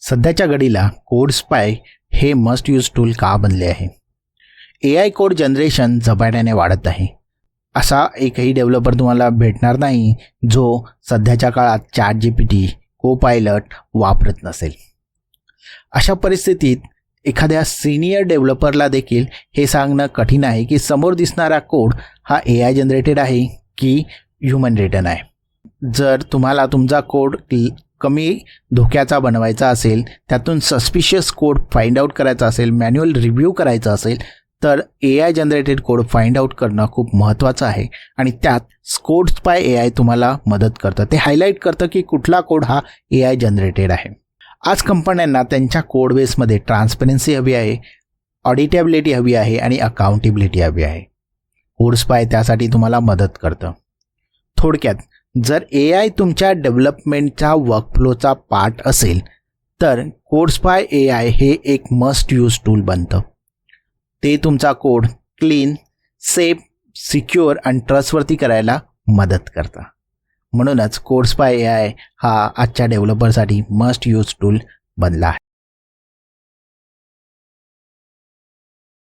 सध्याच्या घडीला code spy हे मस्ट यूज टूल का बनले आहे? AI कोड जनरेशन झपाट्याने वाढत आहे. असा एकही डेव्हलपर तुम्हाला भेटणार नाही जो सध्याच्या काळात ChatGPT, कोपायलट वापरत नसेल. अशा परिस्थितीत एखाद्या सिनियर डेव्हलपरला देखील हे सांगणं कठीण आहे की समोर दिसणारा कोड हा AI जनरेटेड आहे की ह्युमन रिटन आहे. जर तुम्हाला तुमचा कोड कमी धोक्याचा बनवायचा असेल, त्यातून सस्पिशियस कोड फाइंड आउट करायचा असेल, मॅन्युअल रिव्ह्यू करायचा असेल, तर AI generated code find out करणं खूप महत्त्वाचं आहे आणि त्यात कोड स्पाय AI तुम्हाला मदत करतं. ते हायलाईट करतं की कुठला कोड हा AI जनरेटेड आहे. आज कंपन्यांना त्यांच्या कोड बेसमध्ये ट्रान्सपरन्सी हवी आहे, ऑडिटेबिलिटी हवी आहे आणि अकाउंटेबिलिटी हवी आहे. कोड स्पाय त्यासाठी तुम्हाला मदत करतं. थोडक्यात, जर AI तुमच्या डेव्हलपमेंटच्या वर्कफ्लोचा पार्ट असेल तर कोड स्पाय AI हे एक मस्ट यूज टूल बनतं. ते तुमचा कोड क्लीन, सेफ, सिक्युअर आणि ट्रस्टवर्दी करायला मदत करतं. म्हणूनच कोड स्पाय AI हा आजच्या डेव्हलपरसाठी मस्ट यूज टूल बनला आहे.